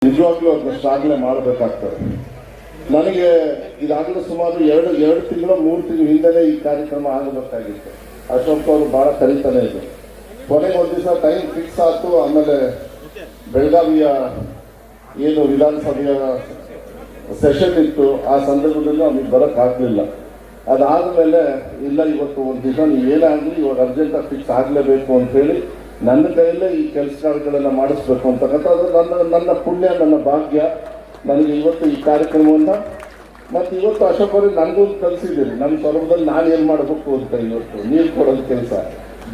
ನಿಜವಾಗ್ಲೂ ಅದನ್ನ ಶ್ಲಾಘನೆ ಮಾಡಬೇಕಾಗ್ತದೆ. ನನಗೆ ಇದಾಗಲೇ ಸುಮಾರು ಎರಡು ತಿಂಗಳು 3 ತಿಂಗಳು ಹಿಂದೆನೇ ಈ ಕಾರ್ಯಕ್ರಮ ಆಗಬೇಕಾಗಿತ್ತು. ಅಶೋಕ್ ಅವರು ಬಹಳ ಕರೀತಾನೆ ಇದ್ರು. ಕೊನೆಗೆ ಒಂದು ದಿವಸ ಟೈಮ್ ಫಿಕ್ಸ್ ಆಯ್ತು. ಆಮೇಲೆ ಬೆಳಗಾವಿಯ ಏನು ವಿಧಾನಸಭೆಯ ಸೆಷನ್ ಇತ್ತು, ಆ ಸಂದರ್ಭದಲ್ಲಿ ಅವ್ನಿಗೆ ಬರೋಕ್ಕಾಗಲಿಲ್ಲ. ಅದಾದಮೇಲೆ ಇಲ್ಲ, ಇವತ್ತು ಒಂದು ದಿವಸ ಏನಾಗಲಿ ಇವಾಗ ಅರ್ಜೆಂಟಾಗಿ ಫಿಕ್ಸ್ ಆಗಲೇಬೇಕು ಅಂತೇಳಿ ನನ್ನ ಕೈಯಲ್ಲೇ ಈ ಕೆಲಸ ಕಾರ್ಯಗಳನ್ನು ಮಾಡಿಸ್ಬೇಕು ಅಂತಕ್ಕಂಥದ್ದು ನನ್ನ ಪುಣ್ಯ, ನನ್ನ ಭಾಗ್ಯ. ನನಗೆ ಇವತ್ತು ಈ ಕಾರ್ಯಕ್ರಮವನ್ನು ಮತ್ತು ಇವತ್ತು ಅಶೋಕ್ ಅವ್ರಿಗೆ ನನಗೂ ಕಲಿಸಿದ್ದೀರಿ. ನನ್ನ ಸ್ವರೂಪದಲ್ಲಿ ನಾನು ಏನು ಮಾಡಬೇಕು ಅಂತ. ಇವತ್ತು ನೀರು ಕೊಡೋದು ಕೆಲಸ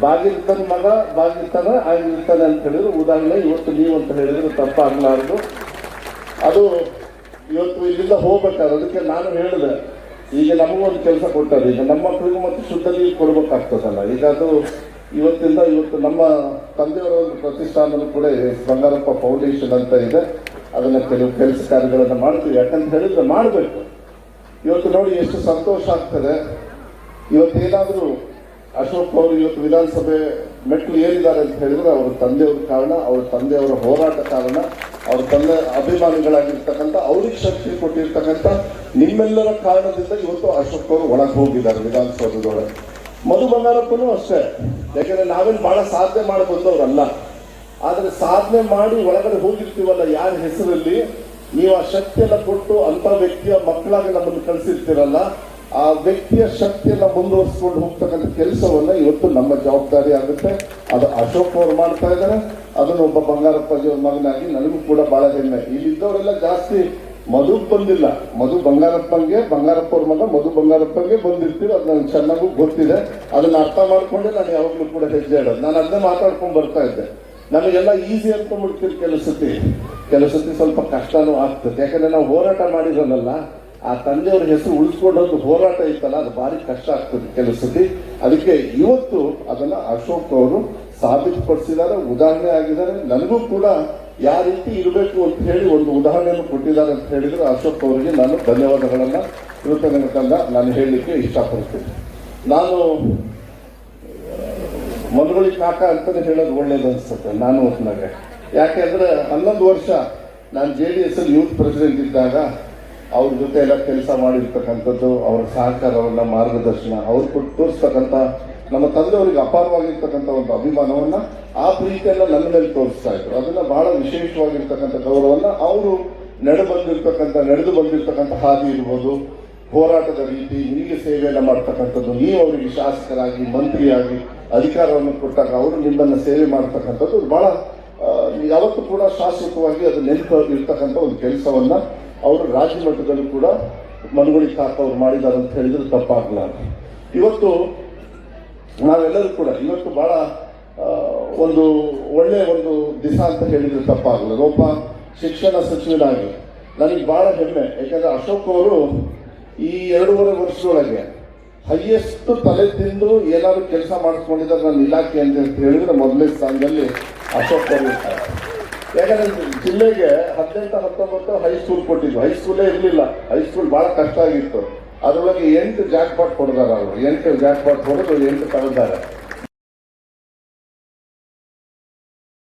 ಬಾಗಿರ್ತಾನೆ ಮಗ, ಬಾಗಿರ್ತಾನೆ ಆಗಿರ್ತಾನೆ ಅಂತ ಹೇಳಿದ್ರು. ಉದಾಹರಣೆ ಇವತ್ತು ನೀವು ಅಂತ ಹೇಳಿದ್ರು ತಪ್ಪಾಗಲಾರದು. ಅದು ಇವತ್ತು ಇಲ್ಲಿಂದ ಹೋಗ್ಬೇಕಾದ್ರೆ ಅದಕ್ಕೆ ನಾನು ಹೇಳಿದೆ, ಈಗ ನಮಗೊಂದು ಕೆಲಸ ಕೊಟ್ಟದ್ದು, ಈಗ ನಮ್ಮ ಮಕ್ಕಳಿಗೂ ಮತ್ತು ಶುದ್ಧ ನೀರು ಕೊಡ್ಬೇಕಾಗ್ತದಲ್ಲ. ಈಗ ಅದು ಇವತ್ತು ನಮ್ಮ ತಂದೆಯವರ ಒಂದು ಪ್ರತಿಷ್ಠಾನದಲ್ಲೂ ಕೂಡ ಬಂಗಾರಪ್ಪ ಫೌಂಡೇಶನ್ ಅಂತ ಇದೆ. ಅದನ್ನು ಕೆಲವು ಕೆಲಸ ಕಾರ್ಯಗಳನ್ನು ಮಾಡ್ತೀವಿ. ಯಾಕಂತ ಹೇಳಿದ್ರೆ ಮಾಡಬೇಕು. ಇವತ್ತು ನೋಡಿ ಎಷ್ಟು ಸಂತೋಷ ಆಗ್ತದೆ. ಇವತ್ತೇನಾದರೂ ಅಶೋಕ್ ಅವರು ಇವತ್ತು ವಿಧಾನಸಭೆ ಮೆಟ್ಲು ಏರಿದ್ದಾರೆ ಅಂತ ಹೇಳಿದ್ರೆ ಅವ್ರ ತಂದೆಯವ್ರ ಕಾರಣ, ಅವ್ರ ತಂದೆಯವರ ಹೋರಾಟ ಕಾರಣ, ಅವ್ರ ತಂದೆ ಅಭಿಮಾನಿಗಳಾಗಿರ್ತಕ್ಕಂಥ, ಅವ್ರಿಗೆ ಶಕ್ತಿ ಕೊಟ್ಟಿರ್ತಕ್ಕಂಥ ನಿಮ್ಮೆಲ್ಲರ ಕಾರಣದಿಂದ ಇವತ್ತು ಅಶೋಕ್ ಅವರು ಒಳಗೆ ಹೋಗಿದ್ದಾರೆ ವಿಧಾನಸೌಧದೊಳಗೆ. ಮಧು ಬಂಗಾರಪ್ಪನೂ ಅಷ್ಟೇ. ಯಾಕಂದ್ರೆ ನಾವೇನು ಬಹಳ ಸಾಧನೆ ಮಾಡಿ ಬಂದವರಲ್ಲ, ಆದರೆ ಸಾಧನೆ ಮಾಡಿ ಒಳಗಡೆ ಹೋಗಿರ್ತೀವಲ್ಲ ಯಾರ ಹೆಸರಲ್ಲಿ, ನೀವು ಆ ಶಕ್ತಿಯನ್ನ ಕೊಟ್ಟು ಅಂತ ವ್ಯಕ್ತಿಯ ಮಕ್ಕಳಾಗಿ ನಮ್ಮನ್ನು ಕಳಿಸಿರ್ತೀರಲ್ಲ, ಆ ವ್ಯಕ್ತಿಯ ಶಕ್ತಿಯನ್ನ ಮುಂದುವರಿಸ್ಕೊಂಡು ಹೋಗ್ತಕ್ಕಂಥ ಕೆಲಸವನ್ನ ಇವತ್ತು ನಮ್ಮ ಜವಾಬ್ದಾರಿ ಆಗುತ್ತೆ. ಅದು ಅಶೋಕ್ ಅವರು ಮಾಡ್ತಾ ಇದ್ದಾರೆ. ಅದನ್ನು ಒಬ್ಬ ಬಂಗಾರಪ್ಪಜಿಯವ್ರ ಮಗನಾಗಿ ನನಗೂ ಕೂಡ ಬಹಳ ಹೆಮ್ಮೆ. ಇಲ್ಲಿದ್ದವರೆಲ್ಲ ಜಾಸ್ತಿ ಮಧುಗ್ ಬಂದಿಲ್ಲ. ಮಧು ಬಂಗಾರಪ್ಪಂಗೆ, ಬಂಗಾರಪ್ಪ ಅವ್ರ ಮಗ ಮಧು ಬಂಗಾರಪ್ಪಂಗೆ ಬಂದಿರ್ತೀವಿ. ಅದು ನನಗೆ ಚೆನ್ನಾಗೂ ಗೊತ್ತಿದೆ. ಅದನ್ನ ಅರ್ಥ ಮಾಡ್ಕೊಂಡೆ ನಾನು ಯಾವಾಗಲೂ ಕೂಡ ಹೆಜ್ಜೆ ಇಡೋದು. ನಾನು ಅದನ್ನೇ ಮಾತಾಡ್ಕೊಂಡು ಬರ್ತಾ ಇದ್ದೆ. ನಮಗೆಲ್ಲ ಈಸಿ ಅನ್ಕೊಂಡ್ಬಿಡ್ತೀವಿ. ಕೆಲವು ಸತಿ ಸ್ವಲ್ಪ ಕಷ್ಟನೂ ಆಗ್ತದೆ. ಯಾಕಂದ್ರೆ ನಾವು ಹೋರಾಟ ಮಾಡಿರೋನಲ್ಲ, ಆ ತಂದೆಯವ್ರ ಹೆಸರು ಉಳಿಸ್ಕೊಂಡೋದು ಹೋರಾಟ ಇತ್ತಲ್ಲ, ಅದು ಭಾರಿ ಕಷ್ಟ ಆಗ್ತದೆ ಕೆಲವು ಸತಿ. ಅದಕ್ಕೆ ಇವತ್ತು ಅದನ್ನ ಅಶೋಕ್ ಅವರು ಸಾಬೀತುಪಡಿಸಿದ್ದಾರೆ, ಉದಾಹರಣೆ ಆಗಿದ್ದಾರೆ. ನನಗೂ ಕೂಡ ಯಾವ ರೀತಿ ಇರಬೇಕು ಅಂತ ಹೇಳಿ ಒಂದು ಉದಾಹರಣೆಯನ್ನು ಕೊಟ್ಟಿದ್ದಾರೆ ಅಂತ ಹೇಳಿದ್ರೆ ಅಶೋಕ್ ಅವರಿಗೆ ನಾನು ಧನ್ಯವಾದಗಳನ್ನ ಕೃತಜ್ಞತೆಯಿಂದ ನಾನು ಹೇಳಲಿಕ್ಕೆ ಇಷ್ಟಪಡ್ತೀನಿ. ನಾನು ಮನಗೊಳಿ ಕಾಕ ಅಂತಾನೆ ಹೇಳೋದು ಒಳ್ಳೇದು ಅನ್ಸುತ್ತೆ ನಾನು ಹೊತ್ನಾಗೆ. ಯಾಕೆಂದ್ರೆ 11 ವರ್ಷ ನಾನು JDS ಯೂತ್ ಪ್ರೆಸಿಡೆಂಟ್ ಇದ್ದಾಗ ಅವ್ರ ಜೊತೆ ಎಲ್ಲ ಕೆಲಸ ಮಾಡಿರ್ತಕ್ಕಂಥದ್ದು, ಅವರ ಸಹಕಾರವನ್ನ, ಮಾರ್ಗದರ್ಶನ ಅವ್ರು ಕೊಟ್ಟು ತೋರಿಸ್ತಕ್ಕಂಥ ನಮ್ಮ ತಂದೆಯವರಿಗೆ ಅಪಾರವಾಗಿರ್ತಕ್ಕಂಥ ಒಂದು ಅಭಿಮಾನವನ್ನ, ಆ ಪ್ರೀತಿಯನ್ನ ನನ್ನ ಮೇಲೆ ತೋರಿಸ್ತಾ ಇದ್ರು. ಅದನ್ನ ಬಹಳ ವಿಶೇಷವಾಗಿರ್ತಕ್ಕಂಥ ಗೌರವನ್ನ ಅವರು ನಡೆದು ಬಂದಿರ್ತಕ್ಕಂಥ ಹಾದಿ ಇರ್ಬೋದು, ಹೋರಾಟದ ರೀತಿ, ನಿಮಗೆ ಸೇವೆಯನ್ನು ಮಾಡ್ತಕ್ಕಂಥದ್ದು, ನೀವು ಅವರಿಗೆ ಶಾಸಕರಾಗಿ, ಮಂತ್ರಿಯಾಗಿ ಅಧಿಕಾರವನ್ನು ಕೊಟ್ಟಾಗ ಅವರು ನಿಮ್ಮನ್ನು ಸೇವೆ ಮಾಡ್ತಕ್ಕಂಥದ್ದು ಬಹಳ ಯಾವತ್ತೂ ಕೂಡ ಶಾಶ್ವತವಾಗಿ ಅದು ನೆನಪು ಇರ್ತಕ್ಕಂಥ ಒಂದು ಕೆಲಸವನ್ನ ಅವರು ರಾಜ್ಯ ಮಟ್ಟದಲ್ಲೂ ಕೂಡ ಮನಗೊಳಿ ಕಾಕ ಅವರು ಮಾಡಿದ್ದಾರೆ ಅಂತ ಹೇಳಿದ್ರೆ ತಪ್ಪಾಗಲಾರದು. ಇವತ್ತು ನಾವೆಲ್ಲರೂ ಕೂಡ ಇವತ್ತು ಬಹಳ ಒಂದು ಒಳ್ಳೆಯ ಒಂದು ದಿನ ಅಂತ ಹೇಳಿದ್ರೆ ತಪ್ಪಾಗಲ್ಲ. ಒಬ್ಬ ಶಿಕ್ಷಣ ಸಚಿವನಾಗಿ ನನಗೆ ಬಹಳ ಹೆಮ್ಮೆ. ಯಾಕಂದ್ರೆ ಅಶೋಕ್ ಅವರು ಈ 2.5 ವರ್ಷದೊಳಗೆ ಹೈಯೆಸ್ಟ್ ತಲೆ ತಿಂದು ಏನಾದ್ರು ಕೆಲಸ ಮಾಡಿಸ್ಕೊಂಡಿದ್ದಾರೆ ನನ್ನ ಇಲಾಖೆ ಅಂತ ಹೇಳಿದ್ರೆ ಮೊದಲನೇ ಸ್ಥಾನದಲ್ಲಿ ಅಶೋಕ್ ಅವರು ಇರ್ತಾರೆ. ಯಾಕಂದ್ರೆ ಜಿಲ್ಲೆಗೆ 18-19 ಹೈಸ್ಕೂಲ್ ಕೊಟ್ಟಿದ್ವು. ಹೈಸ್ಕೂಲೇ ಇರಲಿಲ್ಲ. ಹೈಸ್ಕೂಲ್ ಬಹಳ ಕಷ್ಟ ಆಗಿತ್ತು. ಅದರೊಳಗೆ 8 ಜಾಕ್ಪಾಟ್ ಹೊಡೆದಾರ ಅವರು. 8 ಜಾಕ್ಪಾಟ್ ಹೊಡೆದು 8 ತಗೊಂಡಾರೆ.